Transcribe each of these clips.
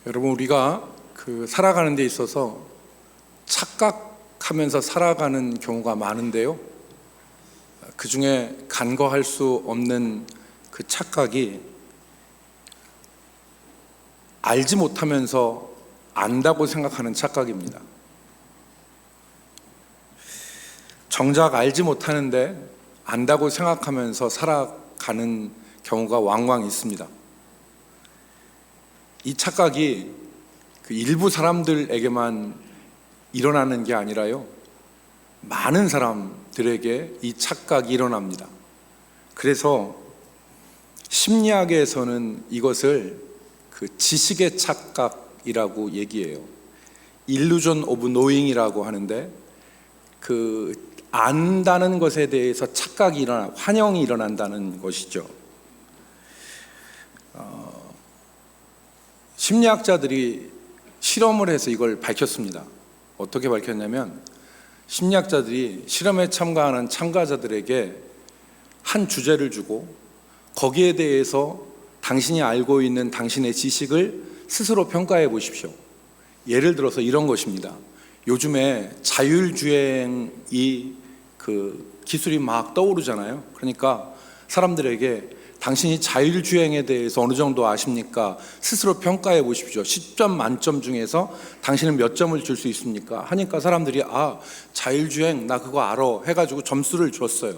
여러분, 우리가 살아가는 데 있어서 착각하면서 살아가는 경우가 많은데요, 그 중에 간과할 수 없는 그 착각이 알지 못하면서 안다고 생각하는 착각입니다. 정작 알지 못하는데 안다고 생각하면서 살아가는 경우가 왕왕 있습니다. 이 착각이 일부 사람들에게만 일어나는 게 아니라요, 많은 사람들에게 이 착각이 일어납니다. 그래서 심리학에서는 이것을 지식의 착각이라고 얘기해요. Illusion of knowing이라고 하는데, 안다는 것에 대해서 착각이 환영이 일어난다는 것이죠. 심리학자들이 실험을 해서 이걸 밝혔습니다. 어떻게 밝혔냐면, 심리학자들이 실험에 참가하는 참가자들에게 한 주제를 주고 거기에 대해서 당신이 알고 있는 당신의 지식을 스스로 평가해 보십시오. 예를 들어서 이런 것입니다. 요즘에 자율주행이 기술이 막 떠오르잖아요. 그러니까 사람들에게 당신이 자율주행에 대해서 어느 정도 아십니까? 스스로 평가해 보십시오. 10점 만점 중에서 당신은 몇 점을 줄 수 있습니까? 하니까 사람들이 자율주행 나 그거 알아 해가지고 점수를 줬어요.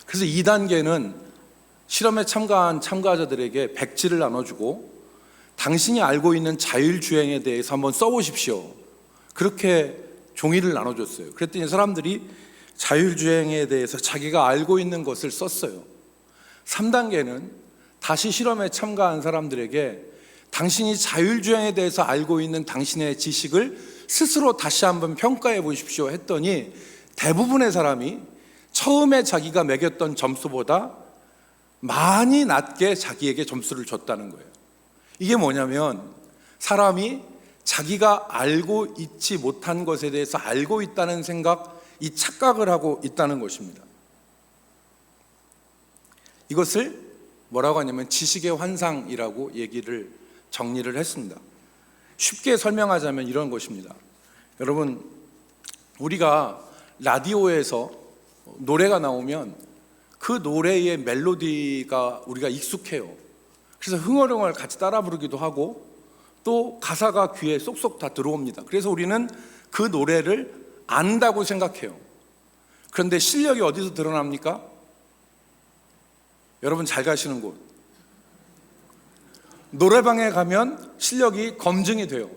그래서 2단계는 실험에 참가한 참가자들에게 백지를 나눠주고 당신이 알고 있는 자율주행에 대해서 한번 써보십시오. 그렇게 종이를 나눠줬어요. 그랬더니 사람들이 자율주행에 대해서 자기가 알고 있는 것을 썼어요. 3단계는 다시 실험에 참가한 사람들에게 당신이 자율주행에 대해서 알고 있는 당신의 지식을 스스로 다시 한번 평가해 보십시오 했더니 대부분의 사람이 처음에 자기가 매겼던 점수보다 많이 낮게 자기에게 점수를 줬다는 거예요. 이게 뭐냐면, 사람이 자기가 알고 있지 못한 것에 대해서 알고 있다는 생각, 이 착각을 하고 있다는 것입니다. 이것을 뭐라고 하냐면 지식의 환상이라고 정리를 했습니다. 쉽게 설명하자면 이런 것입니다. 여러분, 우리가 라디오에서 노래가 나오면 그 노래의 멜로디가 우리가 익숙해요. 그래서 흥얼흥얼 같이 따라 부르기도 하고 또 가사가 귀에 쏙쏙 다 들어옵니다. 그래서 우리는 그 노래를 안다고 생각해요. 그런데 실력이 어디서 드러납니까? 여러분 잘 가시는 곳, 노래방에 가면 실력이 검증이 돼요.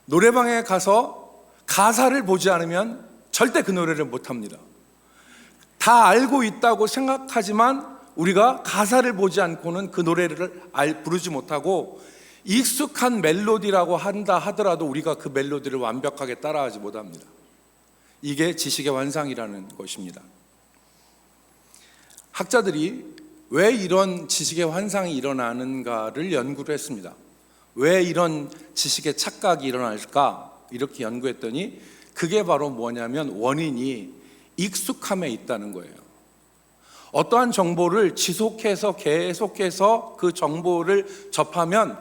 노래방에 가서 가사를 보지 않으면 절대 그 노래를 못합니다. 다 알고 있다고 생각하지만 우리가 가사를 보지 않고는 그 노래를 부르지 못하고, 익숙한 멜로디라고 한다 하더라도 우리가 그 멜로디를 완벽하게 따라하지 못합니다. 이게 지식의 환상이라는 것입니다. 학자들이 왜 이런 지식의 환상이 일어나는가를 연구를 했습니다. 왜 이런 지식의 착각이 일어날까? 이렇게 연구했더니 그게 바로 뭐냐면 원인이 익숙함에 있다는 거예요. 어떠한 정보를 지속해서 계속해서 그 정보를 접하면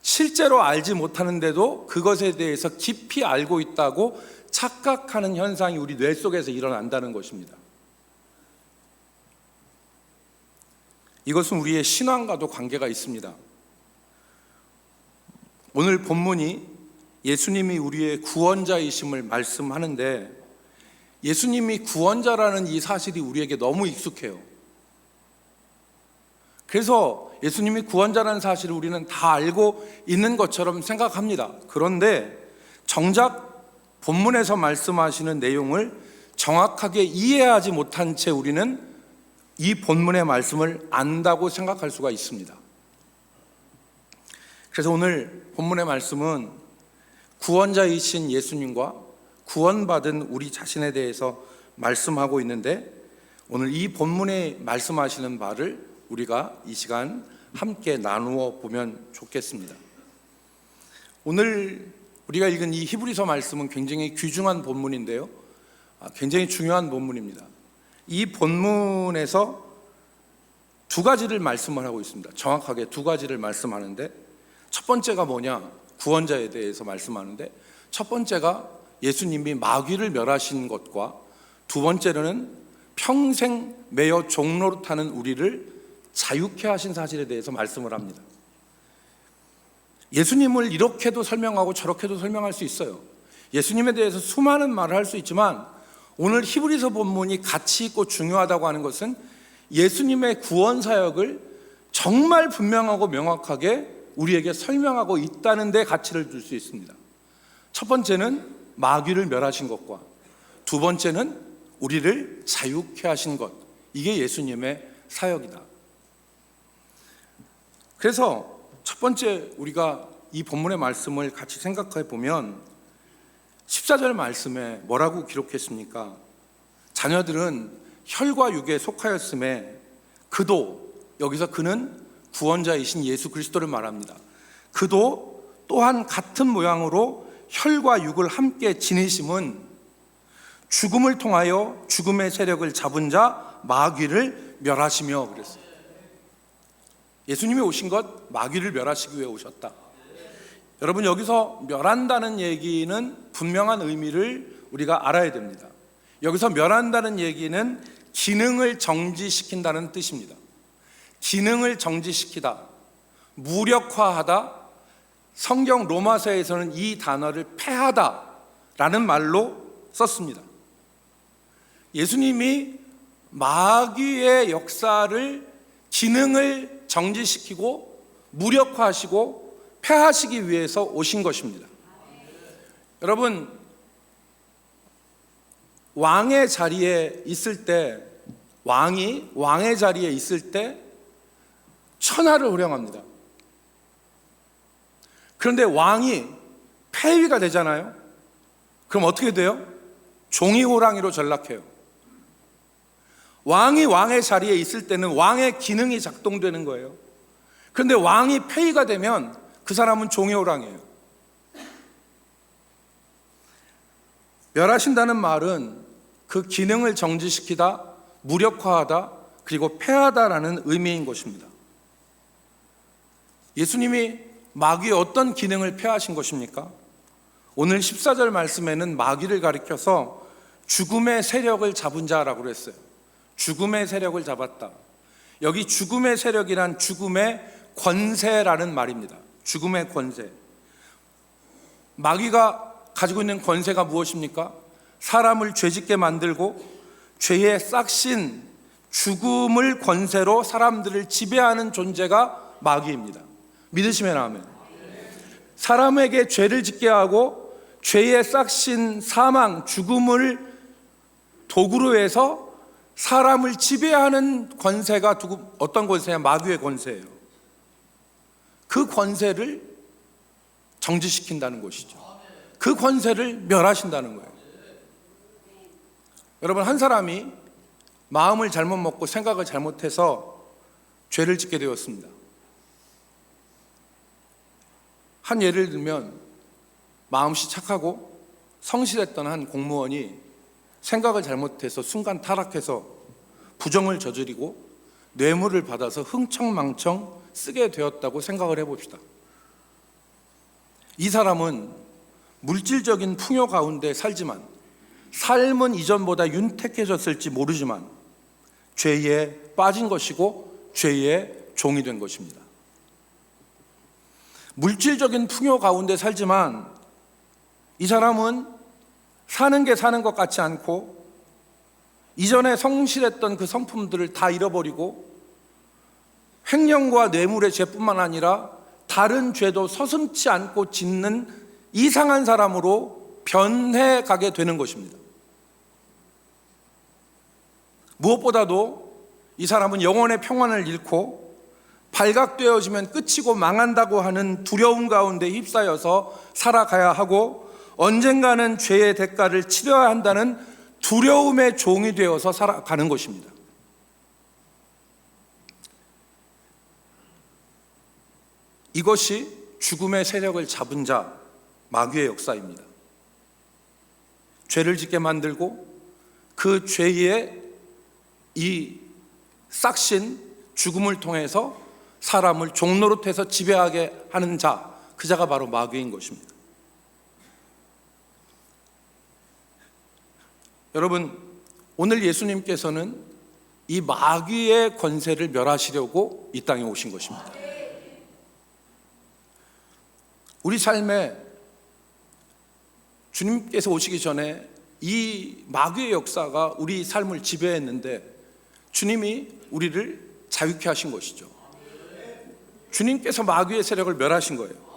실제로 알지 못하는데도 그것에 대해서 깊이 알고 있다고 착각하는 현상이 우리 뇌 속에서 일어난다는 것입니다. 이것은 우리의 신앙과도 관계가 있습니다. 오늘 본문이 예수님이 우리의 구원자이심을 말씀하는데, 예수님이 구원자라는 이 사실이 우리에게 너무 익숙해요. 그래서 예수님이 구원자라는 사실을 우리는 다 알고 있는 것처럼 생각합니다. 그런데 정작 본문에서 말씀하시는 내용을 정확하게 이해하지 못한 채 우리는 이 본문의 말씀을 안다고 생각할 수가 있습니다. 그래서 오늘 본문의 말씀은 구원자이신 예수님과 구원받은 우리 자신에 대해서 말씀하고 있는데, 오늘 이 본문에 말씀하시는 바를 우리가 이 시간 함께 나누어 보면 좋겠습니다. 오늘 우리가 읽은 이 히브리서 말씀은 굉장히 귀중한 본문인데요, 굉장히 중요한 본문입니다. 이 본문에서 두 가지를 말씀을 하고 있습니다. 정확하게 두 가지를 말씀하는데, 첫 번째가 뭐냐? 구원자에 대해서 말씀하는데, 첫 번째가 예수님이 마귀를 멸하신 것과, 두 번째로는 평생 매여 종노릇하는 우리를 자유케 하신 사실에 대해서 말씀을 합니다. 예수님을 이렇게도 설명하고 저렇게도 설명할 수 있어요. 예수님에 대해서 수많은 말을 할 수 있지만, 오늘 히브리서 본문이 가치 있고 중요하다고 하는 것은 예수님의 구원 사역을 정말 분명하고 명확하게 우리에게 설명하고 있다는 데 가치를 둘 수 있습니다. 첫 번째는 마귀를 멸하신 것과, 두 번째는 우리를 자유케 하신 것, 이게 예수님의 사역이다. 그래서 첫 번째, 우리가 이 본문의 말씀을 같이 생각해 보면 14절 말씀에 뭐라고 기록했습니까? 자녀들은 혈과 육에 속하였음에 그도, 여기서 그는 구원자이신 예수 그리스도를 말합니다. 그도 또한 같은 모양으로 혈과 육을 함께 지니심은 죽음을 통하여 죽음의 세력을 잡은 자 마귀를 멸하시며, 그랬어요. 예수님이 오신 것 마귀를 멸하시기 위해 오셨다. 여러분, 여기서 멸한다는 얘기는 분명한 의미를 우리가 알아야 됩니다. 여기서 멸한다는 얘기는 기능을 정지시킨다는 뜻입니다. 기능을 정지시키다, 무력화하다. 성경 로마서에서는 이 단어를 폐하다라는 말로 썼습니다. 예수님이 마귀의 역사를, 기능을 정지시키고 무력화하시고 폐하시기 위해서 오신 것입니다. 여러분, 왕의 자리에 있을 때, 왕의 자리에 있을 때 천하를 호령합니다. 그런데 왕이 폐위가 되잖아요. 그럼 어떻게 돼요? 종이 호랑이로 전락해요. 왕이 왕의 자리에 있을 때는 왕의 기능이 작동되는 거예요. 그런데 왕이 폐위가 되면 그 사람은 종이 호랑이에요. 멸하신다는 말은 그 기능을 정지시키다, 무력화하다, 그리고 폐하다라는 의미인 것입니다. 예수님이 마귀의 어떤 기능을 폐하신 것입니까? 오늘 14절 말씀에는 마귀를 가리켜서 죽음의 세력을 잡은 자라고 그랬어요. 죽음의 세력을 잡았다. 여기 죽음의 세력이란 죽음의 권세라는 말입니다. 죽음의 권세. 마귀가 가지고 있는 권세가 무엇입니까? 사람을 죄짓게 만들고 죄의 싹신, 죽음을 권세로 사람들을 지배하는 존재가 마귀입니다. 믿으시면 아멘. 사람에게 죄를 짓게 하고 죄의 싹신, 사망, 죽음을 도구로 해서 사람을 지배하는 권세가 어떤 권세냐? 마귀의 권세예요. 그 권세를 정지시킨다는 것이죠. 그 권세를 멸하신다는 거예요. 여러분, 한 사람이 마음을 잘못 먹고 생각을 잘못해서 죄를 짓게 되었습니다. 한 예를 들면, 마음씨 착하고 성실했던 한 공무원이 생각을 잘못해서 순간 타락해서 부정을 저지르고 뇌물을 받아서 흥청망청 쓰게 되었다고 생각을 해봅시다. 이 사람은 물질적인 풍요 가운데 살지만, 삶은 이전보다 윤택해졌을지 모르지만 죄에 빠진 것이고 죄의 종이 된 것입니다. 물질적인 풍요 가운데 살지만 이 사람은 사는 게 사는 것 같지 않고 이전에 성실했던 그 성품들을 다 잃어버리고 횡령과 뇌물의 죄뿐만 아니라 다른 죄도 서슴지 않고 짓는 이상한 사람으로 변해가게 되는 것입니다. 무엇보다도 이 사람은 영혼의 평안을 잃고 발각되어지면 끝이고 망한다고 하는 두려움 가운데 휩싸여서 살아가야 하고 언젠가는 죄의 대가를 치러야 한다는 두려움의 종이 되어서 살아가는 것입니다. 이것이 죽음의 세력을 잡은 자, 마귀의 역사입니다. 죄를 짓게 만들고 그 죄의 이 싹신 죽음을 통해서 사람을 종노릇해서 지배하게 하는 자, 그 자가 바로 마귀인 것입니다. 여러분, 오늘 예수님께서는 이 마귀의 권세를 멸하시려고 이 땅에 오신 것입니다. 우리 삶에 주님께서 오시기 전에 이 마귀의 역사가 우리 삶을 지배했는데 주님이 우리를 자유케 하신 것이죠. 주님께서 마귀의 세력을 멸하신 거예요.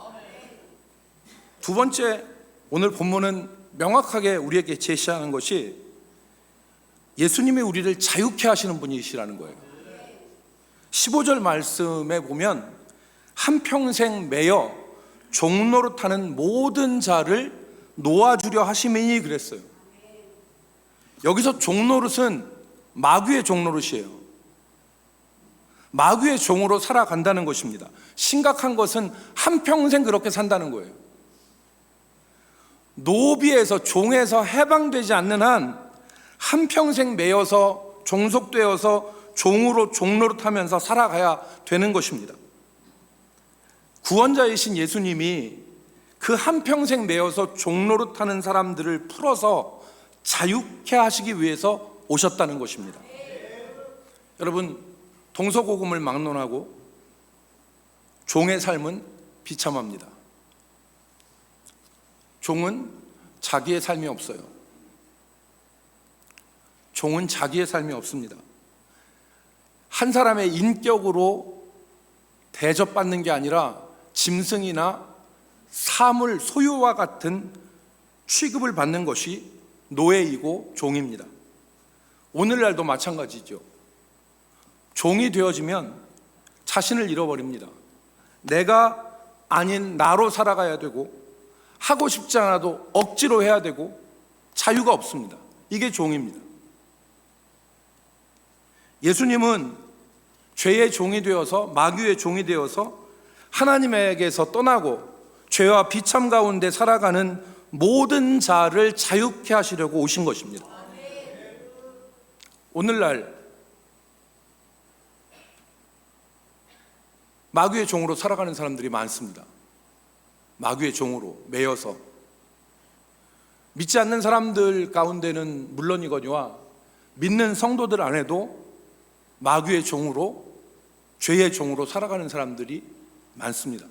두 번째, 오늘 본문은 명확하게 우리에게 제시하는 것이 예수님이 우리를 자유케 하시는 분이시라는 거예요. 15절 말씀에 보면 한평생 매여 종노릇하는 모든 자를 놓아주려 하심이니 그랬어요. 여기서 종노릇은 마귀의 종노릇이에요. 마귀의 종으로 살아간다는 것입니다. 심각한 것은 한평생 그렇게 산다는 거예요. 노비에서, 종에서 해방되지 않는 한 한평생 매여서 종속되어서 종으로 종노릇하면서 살아가야 되는 것입니다. 구원자이신 예수님이 그 한평생 매여서 종노릇하는 사람들을 풀어서 자유케 하시기 위해서 오셨다는 것입니다. 여러분, 동서고금을 막론하고 종의 삶은 비참합니다. 종은 자기의 삶이 없어요. 종은 자기의 삶이 없습니다. 한 사람의 인격으로 대접받는 게 아니라 짐승이나 사물 소유와 같은 취급을 받는 것이 노예이고 종입니다. 오늘날도 마찬가지죠. 종이 되어지면 자신을 잃어버립니다. 내가 아닌 나로 살아가야 되고 하고 싶지 않아도 억지로 해야 되고 자유가 없습니다. 이게 종입니다. 예수님은 죄의 종이 되어서, 마귀의 종이 되어서 하나님에게서 떠나고 죄와 비참 가운데 살아가는 모든 자를 자유케 하시려고 오신 것입니다. 오늘날 마귀의 종으로 살아가는 사람들이 많습니다. 마귀의 종으로 매여서 믿지 않는 사람들 가운데는 물론이거니와 믿는 성도들 안에도 마귀의 종으로, 죄의 종으로 살아가는 사람들이 많습니다.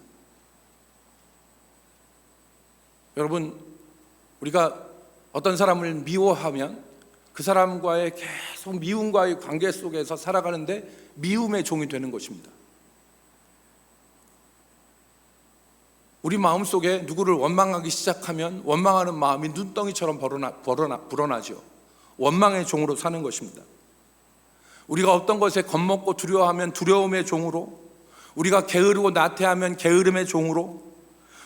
여러분, 우리가 어떤 사람을 미워하면 그 사람과의 계속 미움과의 관계 속에서 살아가는데 미움의 종이 되는 것입니다. 우리 마음속에 누구를 원망하기 시작하면 원망하는 마음이 눈덩이처럼 불어나죠. 원망의 종으로 사는 것입니다. 우리가 어떤 것에 겁먹고 두려워하면 두려움의 종으로, 우리가 게으르고 나태하면 게으름의 종으로,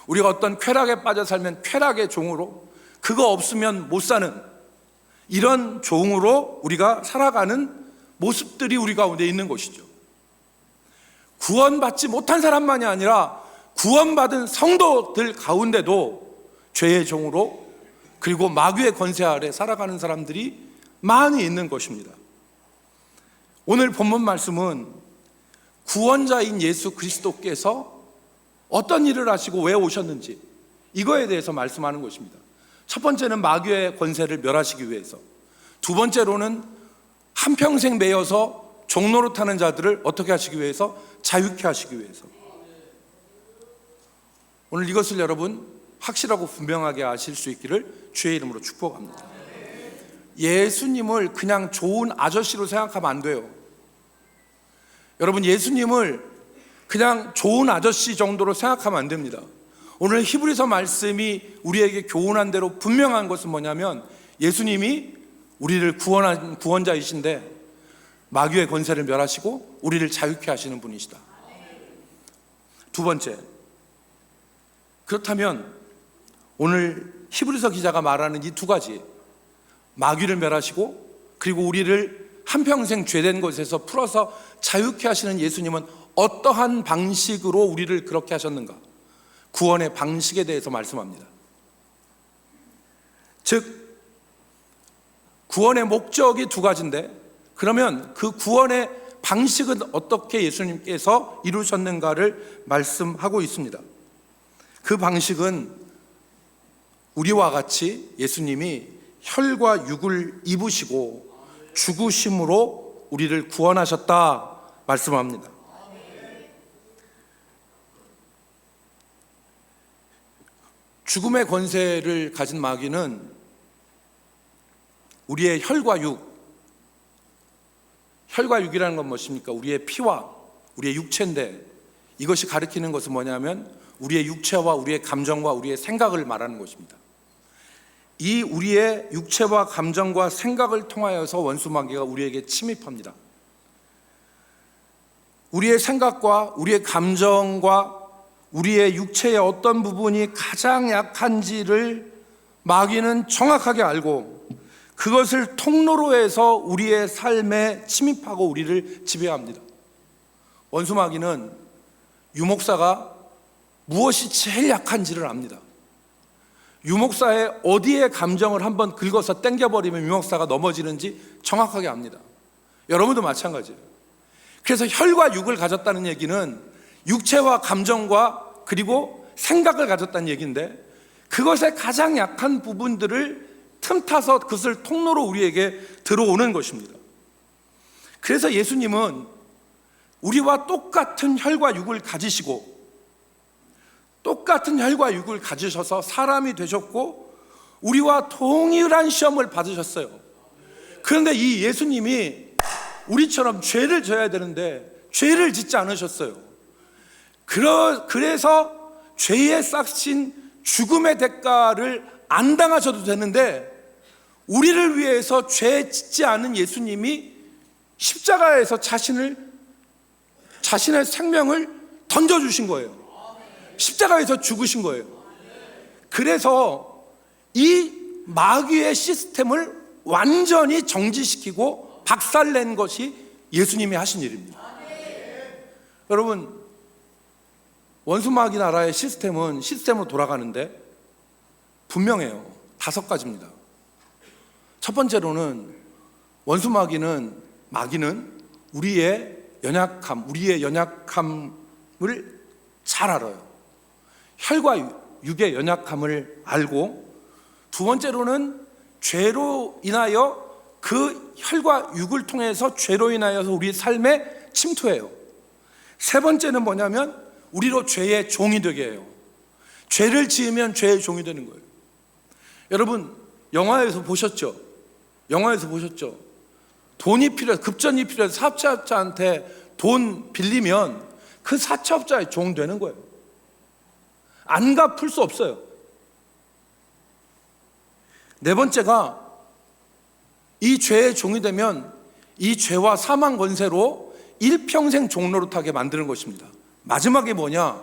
우리가 어떤 쾌락에 빠져 살면 쾌락의 종으로, 그거 없으면 못 사는 이런 종으로 우리가 살아가는 모습들이 우리 가운데 있는 것이죠. 구원받지 못한 사람만이 아니라 구원받은 성도들 가운데도 죄의 종으로, 그리고 마귀의 권세 아래 살아가는 사람들이 많이 있는 것입니다. 오늘 본문 말씀은 구원자인 예수 그리스도께서 어떤 일을 하시고 왜 오셨는지 이거에 대해서 말씀하는 것입니다. 첫 번째는 마귀의 권세를 멸하시기 위해서, 두 번째로는 한평생 매여서 종노릇하는 자들을 어떻게 하시기 위해서? 자유케 하시기 위해서. 오늘 이것을 여러분 확실하고 분명하게 아실 수 있기를 주의 이름으로 축복합니다. 예수님을 그냥 좋은 아저씨로 생각하면 안 돼요. 여러분, 예수님을 그냥 좋은 아저씨 정도로 생각하면 안 됩니다. 오늘 히브리서 말씀이 우리에게 교훈한 대로 분명한 것은 뭐냐면 예수님이 우리를 구원한 구원자이신데 마귀의 권세를 멸하시고 우리를 자유케 하시는 분이시다. 두 번째, 그렇다면 오늘 히브리서 기자가 말하는 이 두 가지, 마귀를 멸하시고 그리고 우리를 한평생 죄된 것에서 풀어서 자유케 하시는 예수님은 어떠한 방식으로 우리를 그렇게 하셨는가? 구원의 방식에 대해서 말씀합니다. 즉, 구원의 목적이 두 가지인데, 그러면 그 구원의 방식은 어떻게 예수님께서 이루셨는가를 말씀하고 있습니다. 그 방식은 우리와 같이 예수님이 혈과 육을 입으시고 죽으심으로 우리를 구원하셨다 말씀합니다. 죽음의 권세를 가진 마귀는 우리의 혈과 육이라는 건 무엇입니까? 우리의 피와 우리의 육체인데, 이것이 가리키는 것은 뭐냐면 우리의 육체와 우리의 감정과 우리의 생각을 말하는 것입니다. 이 우리의 육체와 감정과 생각을 통하여서 원수 마귀가 우리에게 침입합니다. 우리의 생각과 우리의 감정과 우리의 육체의 어떤 부분이 가장 약한지를 마귀는 정확하게 알고 그것을 통로로 해서 우리의 삶에 침입하고 우리를 지배합니다. 원수 마귀는 유목사가 무엇이 제일 약한지를 압니다. 유목사의 어디에 감정을 한번 긁어서 당겨버리면 유목사가 넘어지는지 정확하게 압니다. 여러분도 마찬가지예요. 그래서 혈과 육을 가졌다는 얘기는 육체와 감정과 그리고 생각을 가졌다는 얘기인데, 그것의 가장 약한 부분들을 틈타서 그것을 통로로 우리에게 들어오는 것입니다. 그래서 예수님은 우리와 똑같은 혈과 육을 가지시고 똑같은 혈과 육을 가지셔서 사람이 되셨고 우리와 동일한 시험을 받으셨어요. 그런데 이 예수님이 우리처럼 죄를 져야 되는데 죄를 짓지 않으셨어요. 그래서 죄에 싹신 죽음의 대가를 안 당하셔도 되는데, 우리를 위해서 죄 짓지 않은 예수님이 십자가에서 자신의 생명을 던져주신 거예요. 십자가에서 죽으신 거예요. 그래서 이 마귀의 시스템을 완전히 정지시키고 박살낸 것이 예수님이 하신 일입니다. 여러분, 원수 마귀 나라의 시스템으로 돌아가는데 분명해요. 5가지입니다. 첫 번째로는 원수 마귀는 우리의 연약함을 잘 알아요. 혈과 육의 연약함을 알고, 두 번째로는 죄로 인하여 그 혈과 육을 통해서 죄로 인하여서 우리 삶에 침투해요. 세 번째는 뭐냐면 우리로 죄의 종이 되게 해요. 죄를 지으면 죄의 종이 되는 거예요. 여러분, 영화에서 보셨죠? 돈이 필요해서, 급전이 필요해서 사채업자한테 돈 빌리면 그 사채업자의 종 되는 거예요. 안 갚을 수 없어요. 네 번째가, 이 죄의 종이 되면 이 죄와 사망 권세로 일평생 종노릇하게 만드는 것입니다. 마지막에 뭐냐?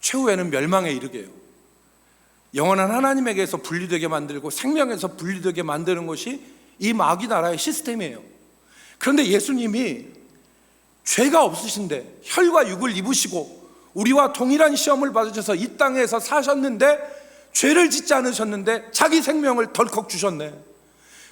최후에는 멸망에 이르게 해요. 영원한 하나님에게서 분리되게 만들고 생명에서 분리되게 만드는 것이 이 마귀 나라의 시스템이에요. 그런데 예수님이 죄가 없으신데 혈과 육을 입으시고 우리와 동일한 시험을 받으셔서 이 땅에서 사셨는데 죄를 짓지 않으셨는데 자기 생명을 덜컥 주셨네.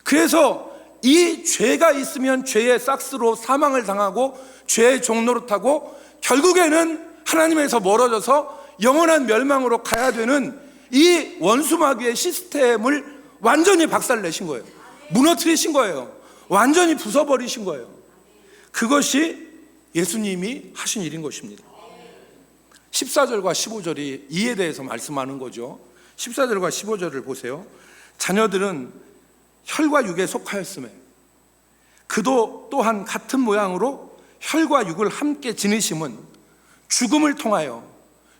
그래서 이 죄가 있으면 죄의 싹스로 사망을 당하고 죄의 종노릇하고 결국에는 하나님에서 멀어져서 영원한 멸망으로 가야 되는 이 원수 마귀의 시스템을 완전히 박살내신 거예요. 무너뜨리신 거예요. 완전히 부숴버리신 거예요. 그것이 예수님이 하신 일인 것입니다. 14절과 15절이 이에 대해서 말씀하는 거죠. 14절과 15절을 보세요. 자녀들은 혈과 육에 속하였으며 그도 또한 같은 모양으로 혈과 육을 함께 지니심은 죽음을 통하여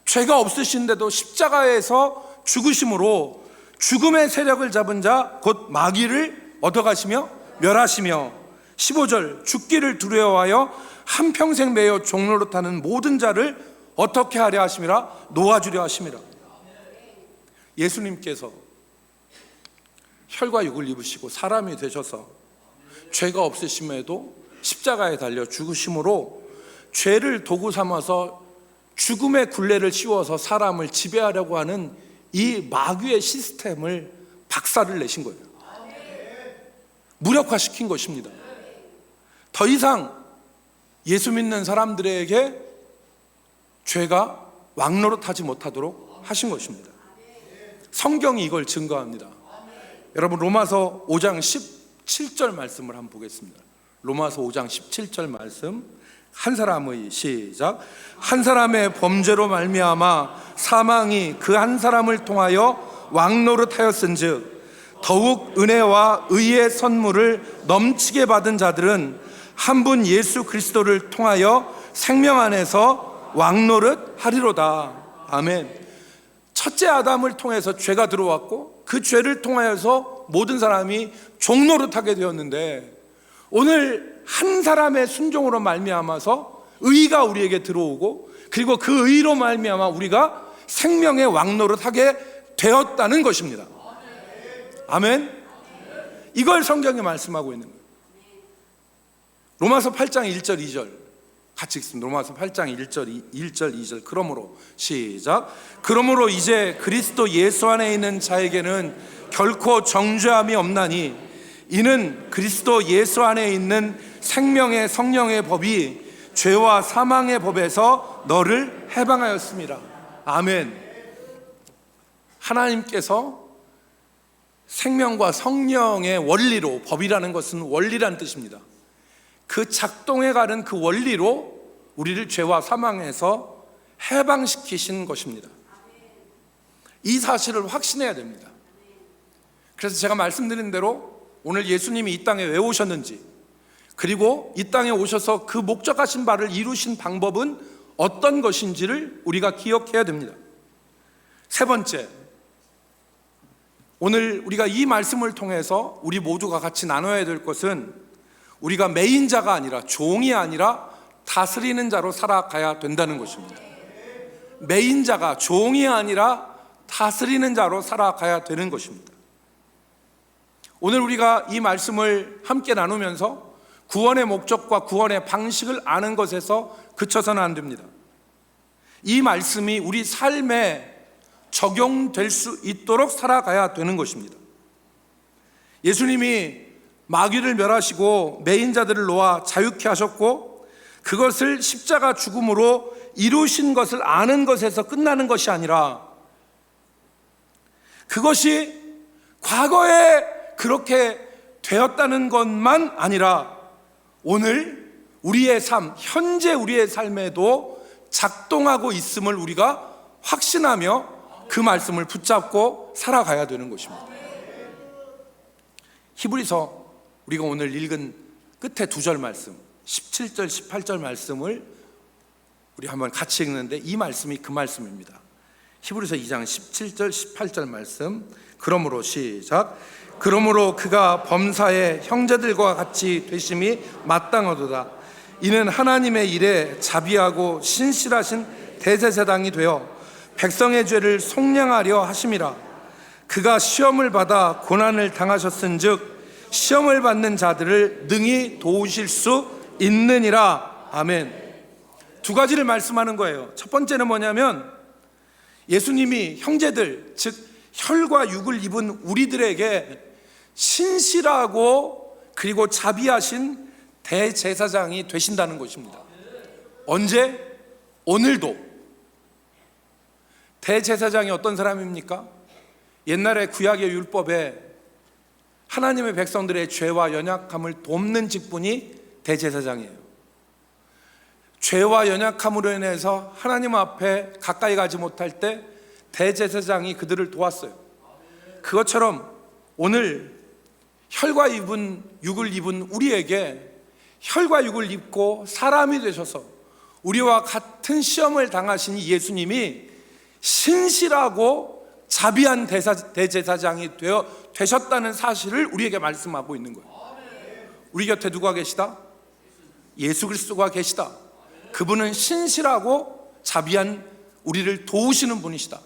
죄가 없으신데도 십자가에서 죽으심으로 죽음의 세력을 잡은 자 곧 마귀를 얻어가시며 멸하시며, 15절 죽기를 두려워하여 한평생 매여 종노릇하는 모든 자를 어떻게 하려 하심이라? 놓아주려 하심이라. 예수님께서 혈과 육을 입으시고 사람이 되셔서 죄가 없으심에도 십자가에 달려 죽으심으로 죄를 도구 삼아서 죽음의 굴레를 씌워서 사람을 지배하려고 하는 이 마귀의 시스템을 박살을 내신 거예요. 무력화시킨 것입니다. 더 이상 예수 믿는 사람들에게 죄가 왕노릇하지 못하도록 하신 것입니다. 성경이 이걸 증거합니다. 여러분, 로마서 5장 17절 말씀을 한번 보겠습니다. 로마서 5장 17절 말씀, 한 사람의, 시작. 한 사람의 범죄로 말미암아 사망이 그 한 사람을 통하여 왕노릇하였은즉 더욱 은혜와 의의 선물을 넘치게 받은 자들은 한 분 예수 그리스도를 통하여 생명 안에서 왕노릇하리로다. 아멘. 첫째 아담을 통해서 죄가 들어왔고 그 죄를 통하여서 모든 사람이 종노릇하게 되었는데, 오늘 한 사람의 순종으로 말미암아서 의가 우리에게 들어오고, 그리고 그 의로 말미암아 우리가 생명의 왕노릇하게 되었다는 것입니다. 아멘. 이걸 성경이 말씀하고 있는 거예요. 로마서 8장 1절 2절 같이 읽습니다. 로마서 8장 1절 2절. 그러므로, 시작. 그러므로 이제 그리스도 예수 안에 있는 자에게는 결코 정죄함이 없나니 이는 그리스도 예수 안에 있는 생명의 성령의 법이 죄와 사망의 법에서 너를 해방하였습니다. 아멘. 하나님께서 생명과 성령의 원리로, 법이라는 것은 원리라는 뜻입니다. 그 작동해가는 그 원리로 우리를 죄와 사망에서 해방시키신 것입니다. 이 사실을 확신해야 됩니다. 그래서 제가 말씀드린 대로 오늘 예수님이 이 땅에 왜 오셨는지, 그리고 이 땅에 오셔서 그 목적하신 바를 이루신 방법은 어떤 것인지를 우리가 기억해야 됩니다. 세 번째, 오늘 우리가 이 말씀을 통해서 우리 모두가 같이 나눠야 될 것은, 우리가 메인자가 아니라, 종이 아니라 다스리는 자로 살아가야 된다는 것입니다. 메인자가, 종이 아니라 다스리는 자로 살아가야 되는 것입니다. 오늘 우리가 이 말씀을 함께 나누면서 구원의 목적과 구원의 방식을 아는 것에서 그쳐서는 안 됩니다. 이 말씀이 우리 삶에 적용될 수 있도록 살아가야 되는 것입니다. 예수님이 마귀를 멸하시고 매인자들을 놓아 자유케 하셨고, 그것을 십자가 죽음으로 이루신 것을 아는 것에서 끝나는 것이 아니라, 그것이 과거에 그렇게 되었다는 것만 아니라 오늘 우리의 삶, 현재 우리의 삶에도 작동하고 있음을 우리가 확신하며 그 말씀을 붙잡고 살아가야 되는 것입니다. 히브리서 우리가 오늘 읽은 끝에 두 절 말씀, 17절 18절 말씀을 우리 한번 같이 읽는데, 이 말씀이 그 말씀입니다. 히브리서 2장 17절 18절 말씀. 그러므로, 시작. 그러므로 그가 범사의 형제들과 같이 되심이 마땅하도다. 이는 하나님의 일에 자비하고 신실하신 대제사장이 되어 백성의 죄를 속량하려 하심이라. 그가 시험을 받아 고난을 당하셨은즉 시험을 받는 자들을 능히 도우실 수 있느니라. 아멘. 두 가지를 말씀하는 거예요. 첫 번째는 뭐냐면, 예수님이 형제들, 즉 혈과 육을 입은 우리들에게 신실하고 그리고 자비하신 대제사장이 되신다는 것입니다. 언제? 오늘도. 대제사장이 어떤 사람입니까? 옛날에 구약의 율법에 하나님의 백성들의 죄와 연약함을 돕는 직분이 대제사장이에요. 죄와 연약함으로 인해서 하나님 앞에 가까이 가지 못할 때 대제사장이 그들을 도왔어요. 그것처럼 오늘 혈과 육을 입은 우리에게 혈과 육을 입고 사람이 되셔서 우리와 같은 시험을 당하신 예수님이 신실하고 자비한 대제사장이 되셨다는 사실을 우리에게 말씀하고 있는 거예요. 우리 곁에 누가 계시다? 예수 그리스도가 계시다. 그분은 신실하고 자비한 우리를 도우시는 분이시다.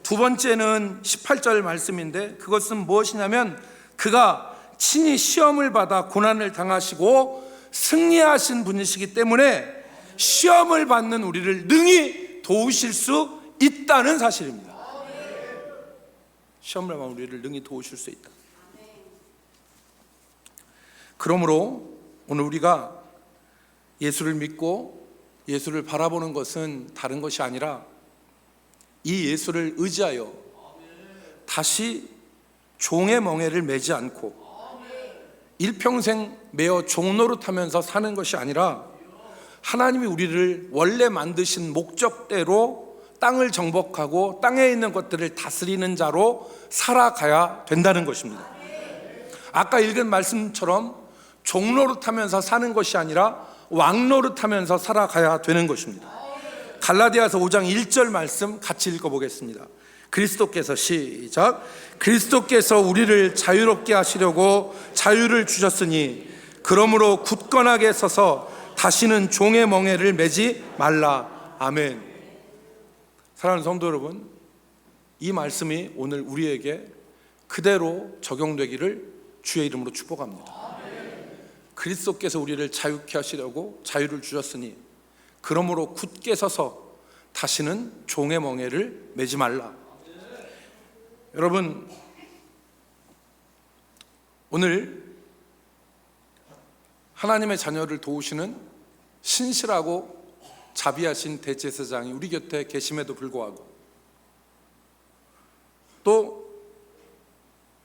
두 번째는 18절 말씀인데, 그것은 무엇이냐면, 그가 친히 시험을 받아 고난을 당하시고 승리하신 분이시기 때문에 시험을 받는 우리를 능히 도우실 수 있다는 사실입니다. 시험을 받는 우리를 능히 도우실 수 있다. 그러므로 오늘 우리가 예수를 믿고 예수를 바라보는 것은 다른 것이 아니라 이 예수를 의지하여 다시 종의 멍에를 매지 않고 일평생 매어 종노릇하면서 사는 것이 아니라 하나님이 우리를 원래 만드신 목적대로 땅을 정복하고 땅에 있는 것들을 다스리는 자로 살아가야 된다는 것입니다. 아까 읽은 말씀처럼 종노릇하면서 사는 것이 아니라 왕노릇하면서 살아가야 되는 것입니다. 갈라디아서 5장 1절 말씀 같이 읽어보겠습니다. 그리스도께서 시작. 그리스도께서 우리를 자유롭게 하시려고 자유를 주셨으니 그러므로 굳건하게 서서 다시는 종의 멍에를 매지 말라. 아멘. 사랑하는 성도 여러분, 이 말씀이 오늘 우리에게 그대로 적용되기를 주의 이름으로 축복합니다. 그리스도께서 우리를 자유케 하시려고 자유를 주셨으니 그러므로 굳게 서서 다시는 종의 멍에를 매지 말라. 여러분, 오늘 하나님의 자녀를 도우시는 신실하고 자비하신 대제사장이 우리 곁에 계심에도 불구하고 또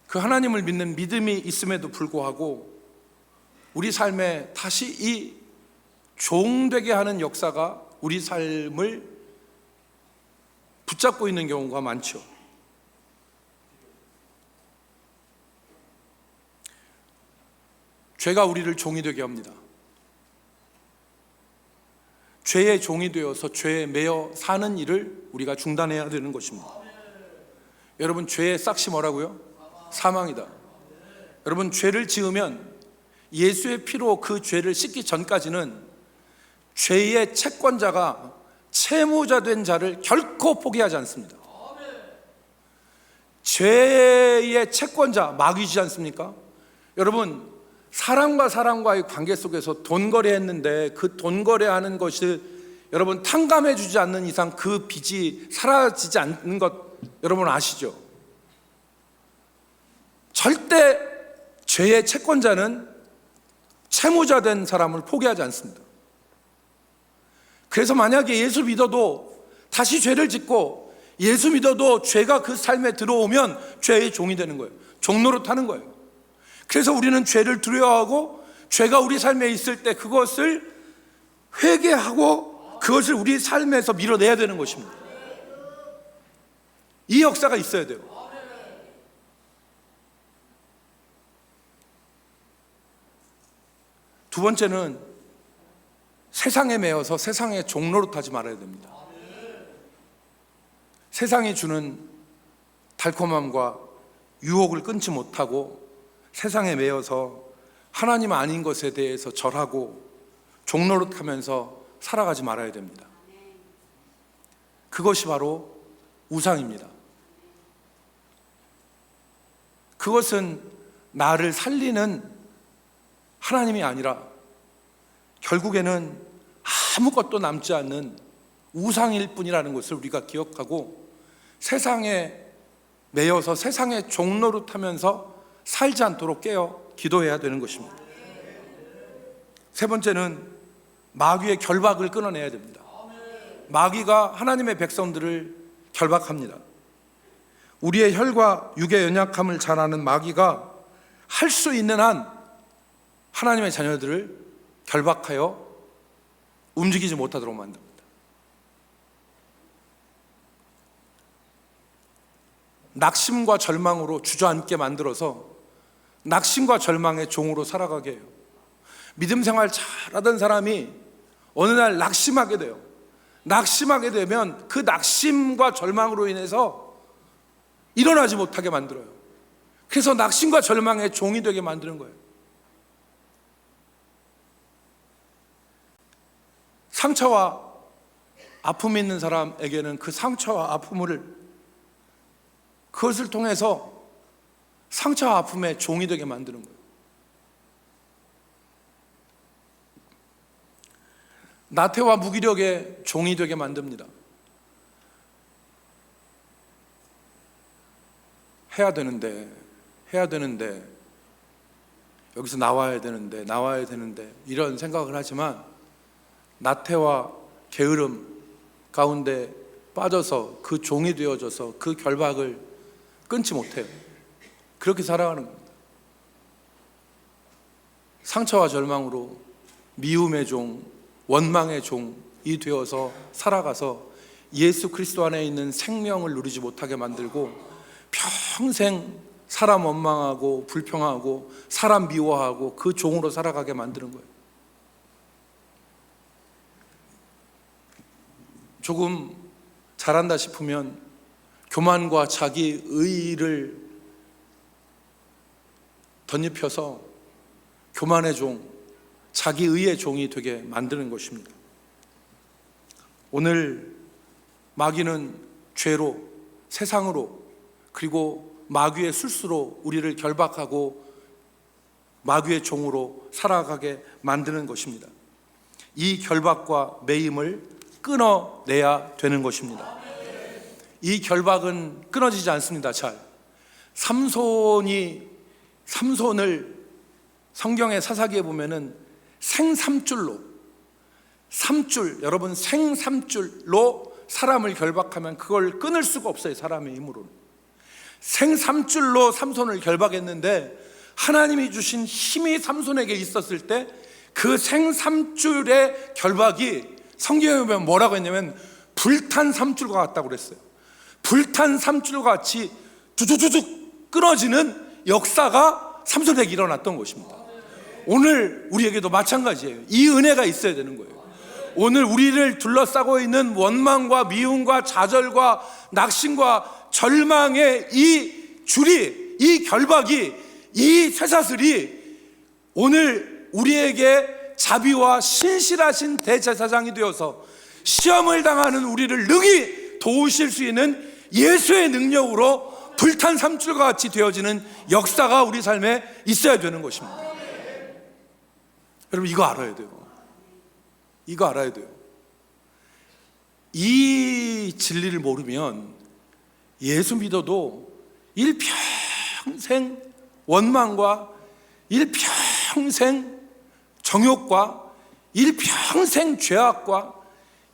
그 하나님을 믿는 믿음이 있음에도 불구하고 우리 삶에 다시 이 종되게 하는 역사가 우리 삶을 붙잡고 있는 경우가 많죠. 죄가 우리를 종이 되게 합니다. 죄의 종이 되어서 죄에 매여 사는 일을 우리가 중단해야 되는 것입니다. 여러분, 죄의 싹이 뭐라고요? 사망이다. 여러분, 죄를 지으면 예수의 피로 그 죄를 씻기 전까지는 죄의 채권자가 채무자 된 자를 결코 포기하지 않습니다. 죄의 채권자 마귀지 않습니까? 여러분, 사람과 사람과의 관계 속에서 돈 거래했는데 그 돈 거래하는 것이 여러분 탕감해 주지 않는 이상 그 빚이 사라지지 않는 것 여러분 아시죠? 절대 죄의 채권자는 채무자 된 사람을 포기하지 않습니다. 그래서 만약에 예수 믿어도 다시 죄를 짓고 예수 믿어도 죄가 그 삶에 들어오면 죄의 종이 되는 거예요. 종노릇하는 거예요. 그래서 우리는 죄를 두려워하고 죄가 우리 삶에 있을 때 그것을 회개하고 그것을 우리 삶에서 밀어내야 되는 것입니다. 이 역사가 있어야 돼요. 두 번째는 세상에 매여서 세상의 종노릇하지 말아야 됩니다. 세상이 주는 달콤함과 유혹을 끊지 못하고 세상에 매여서 하나님 아닌 것에 대해서 절하고 종노릇하면서 살아가지 말아야 됩니다. 그것이 바로 우상입니다. 그것은 나를 살리는 하나님이 아니라 결국에는 아무것도 남지 않는 우상일 뿐이라는 것을 우리가 기억하고 세상에 매여서 세상의 종노릇하면서 살지 않도록 깨어 기도해야 되는 것입니다. 세 번째는 마귀의 결박을 끊어내야 됩니다. 마귀가 하나님의 백성들을 결박합니다. 우리의 혈과 육의 연약함을 잘 아는 마귀가 할 수 있는 한 하나님의 자녀들을 결박하여 움직이지 못하도록 만듭니다. 낙심과 절망으로 주저앉게 만들어서 낙심과 절망의 종으로 살아가게 해요. 믿음 생활 잘하던 사람이 어느 날 낙심하게 돼요. 낙심하게 되면 그 낙심과 절망으로 인해서 일어나지 못하게 만들어요. 그래서 낙심과 절망의 종이 되게 만드는 거예요. 상처와 아픔이 있는 사람에게는 그 상처와 아픔을 그것을 통해서 상처와 아픔의 종이 되게 만드는 거예요. 나태와 무기력의 종이 되게 만듭니다. 해야 되는데 여기서 나와야 되는데 이런 생각을 하지만 나태와 게으름 가운데 빠져서 그 종이 되어져서 그 결박을 끊지 못해요. 그렇게 살아가는 겁니다. 상처와 절망으로 미움의 종, 원망의 종이 되어서 살아가서 예수 그리스도 안에 있는 생명을 누리지 못하게 만들고 평생 사람 원망하고 불평하고 사람 미워하고 그 종으로 살아가게 만드는 거예요. 조금 잘한다 싶으면 교만과 자기 의의를 덧입혀서 교만의 종, 자기 의의 종이 되게 만드는 것입니다. 오늘 마귀는 죄로, 세상으로, 그리고 마귀의 술수로 우리를 결박하고 마귀의 종으로 살아가게 만드는 것입니다. 이 결박과 매임을 끊어내야 되는 것입니다. 이 결박은 끊어지지 않습니다. 잘 삼손을 성경의 사사기에 보면은 생삼줄로, 여러분 생삼줄로 사람을 결박하면 그걸 끊을 수가 없어요. 사람의 힘으로는. 생삼줄로 삼손을 결박했는데 하나님이 주신 힘이 삼손에게 있었을 때 그 생삼줄의 결박이 성경에 보면 뭐라고 했냐면 불탄 삼줄과 같다고 그랬어요. 불탄 삼줄과 같이 두두두둑 끊어지는 역사가 삼손에게 일어났던 것입니다. 오늘 우리에게도 마찬가지예요. 이 은혜가 있어야 되는 거예요. 오늘 우리를 둘러싸고 있는 원망과 미움과 좌절과 낙심과 절망의 이 줄이, 이 결박이, 이 쇠사슬이 오늘 우리에게 자비와 신실하신 대제사장이 되어서 시험을 당하는 우리를 능히 도우실 수 있는 예수의 능력으로 불탄 삼줄과 같이 되어지는 역사가 우리 삶에 있어야 되는 것입니다. 여러분 이거 알아야 돼요. 이거 알아야 돼요. 이 진리를 모르면 예수 믿어도 일평생 원망과 일평생 정욕과 일평생 죄악과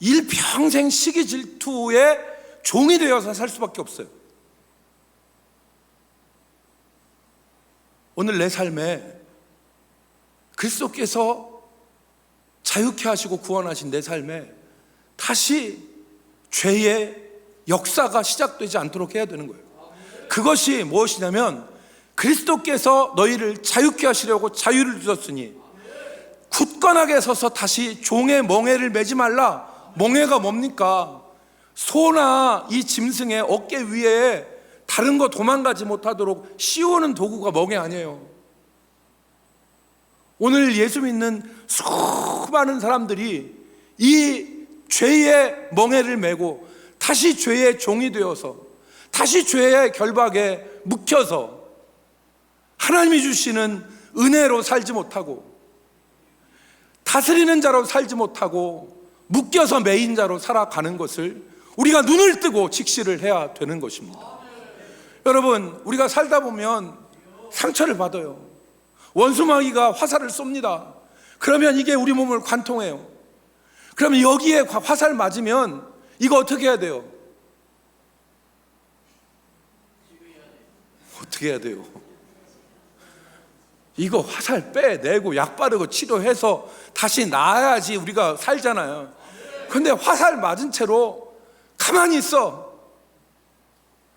일평생 시기 질투의 종이 되어서 살 수밖에 없어요. 오늘 내 삶에 그리스도께서 자유케 하시고 구원하신 내 삶에 다시 죄의 역사가 시작되지 않도록 해야 되는 거예요. 그것이 무엇이냐면 그리스도께서 너희를 자유케 하시려고 자유를 주셨으니 굳건하게 서서 다시 종의 멍에를 매지 말라. 멍에가 뭡니까? 소나 이 짐승의 어깨 위에 다른 거 도망가지 못하도록 씌우는 도구가 멍에 아니에요. 오늘 예수 믿는 수많은 사람들이 이 죄의 멍에를 메고 다시 죄의 종이 되어서 다시 죄의 결박에 묶여서 하나님이 주시는 은혜로 살지 못하고 다스리는 자로 살지 못하고 묶여서 매인 자로 살아가는 것을 우리가 눈을 뜨고 직시를 해야 되는 것입니다. 여러분 우리가 살다 보면 상처를 받아요. 원수마귀가 화살을 쏩니다. 그러면 이게 우리 몸을 관통해요. 그러면 여기에 화살 맞으면 이거 어떻게 해야 돼요? 어떻게 해야 돼요? 이거 화살 빼내고 약 바르고 치료해서 다시 나아야지 우리가 살잖아요. 근데 화살 맞은 채로 가만히 있어.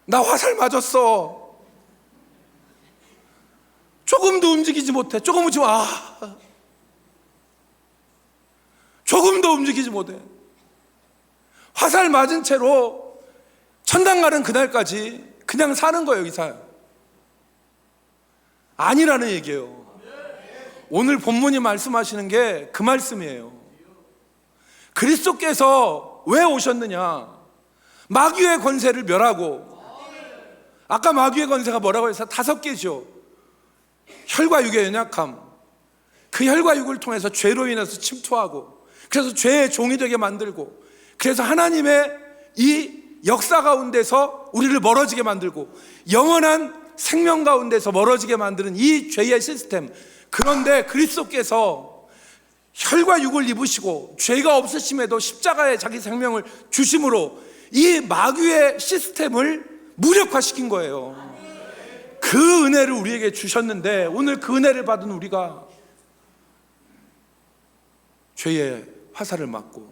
나 화살 맞았어. 조금도 움직이지 못해. 조금도 움직이지 못해. 화살 맞은 채로 천당 가는 그날까지 그냥 사는 거예요. 이 삶 아니라는 얘기예요. 오늘 본문이 말씀하시는 게 그 말씀이에요. 그리스도께서 왜 오셨느냐? 마귀의 권세를 멸하고, 아까 마귀의 권세가 뭐라고 해서 5개죠. 혈과 육의 연약함, 그 혈과 육을 통해서 죄로 인해서 침투하고, 그래서 죄의 종이 되게 만들고, 그래서 하나님의 이 역사 가운데서 우리를 멀어지게 만들고 영원한 생명 가운데서 멀어지게 만드는 이 죄의 시스템. 그런데 그리스도께서 혈과 육을 입으시고 죄가 없으심에도 십자가에 자기 생명을 주심으로 이 마귀의 시스템을 무력화시킨 거예요. 그 은혜를 우리에게 주셨는데 오늘 그 은혜를 받은 우리가 죄의 화살을 맞고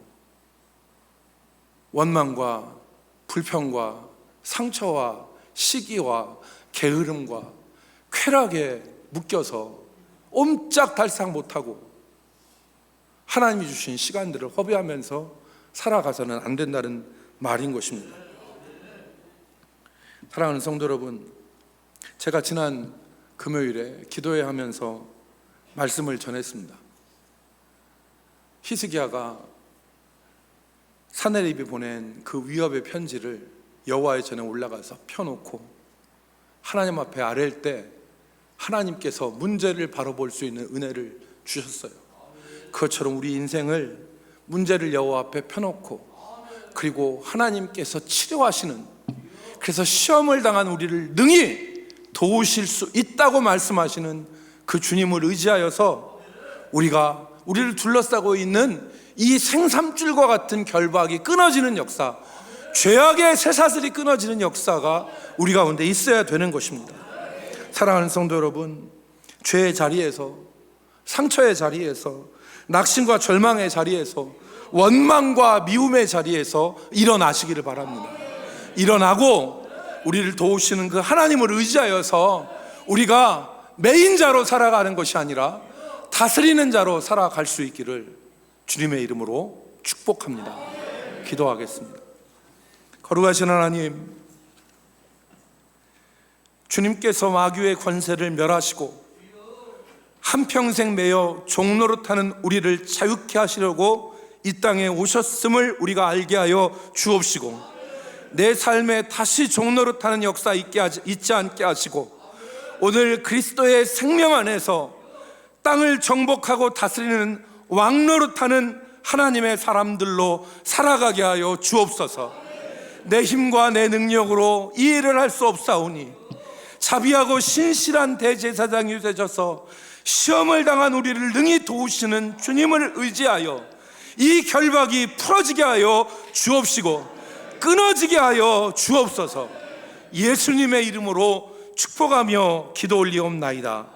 원망과 불평과 상처와 시기와 게으름과 쾌락에 묶여서 옴짝달싹 못하고 하나님이 주신 시간들을 허비하면서 살아가서는 안 된다는 말인 것입니다. 사랑하는 성도 여러분, 제가 지난 금요일에 기도회 하면서 말씀을 전했습니다. 히스기야가 사네립이 보낸 그 위협의 편지를 여호와의 전에 올라가서 펴놓고 하나님 앞에 아랠 때 하나님께서 문제를 바로 볼 수 있는 은혜를 주셨어요. 그것처럼 우리 인생을 문제를 여호와 앞에 펴놓고 그리고 하나님께서 치료하시는, 그래서 시험을 당한 우리를 능히 도우실 수 있다고 말씀하시는 그 주님을 의지하여서 우리를 둘러싸고 있는 이 생삼줄과 같은 결박이 끊어지는 역사, 죄악의 쇠사슬이 끊어지는 역사가 우리 가운데 있어야 되는 것입니다. 사랑하는 성도 여러분, 죄의 자리에서, 상처의 자리에서, 낙심과 절망의 자리에서, 원망과 미움의 자리에서 일어나시기를 바랍니다. 일어나고 우리를 도우시는 그 하나님을 의지하여서 우리가 메인자로 살아가는 것이 아니라 다스리는 자로 살아갈 수 있기를 주님의 이름으로 축복합니다. 기도하겠습니다. 거룩하신 하나님, 주님께서 마귀의 권세를 멸하시고 한평생 매여 종노릇하는 우리를 자유케 하시려고 이 땅에 오셨음을 우리가 알게 하여 주옵시고, 내 삶에 다시 종노릇하는 역사 있지 않게 하시고, 오늘 그리스도의 생명 안에서 땅을 정복하고 다스리는 왕노릇하는 하나님의 사람들로 살아가게 하여 주옵소서. 내 힘과 내 능력으로 이 일을 할 수 없사오니 자비하고 신실한 대제사장이 되셔서 시험을 당한 우리를 능히 도우시는 주님을 의지하여 이 결박이 풀어지게 하여 주옵시고 끊어지게 하여 주옵소서. 예수님의 이름으로 축복하며 기도 올리옵나이다.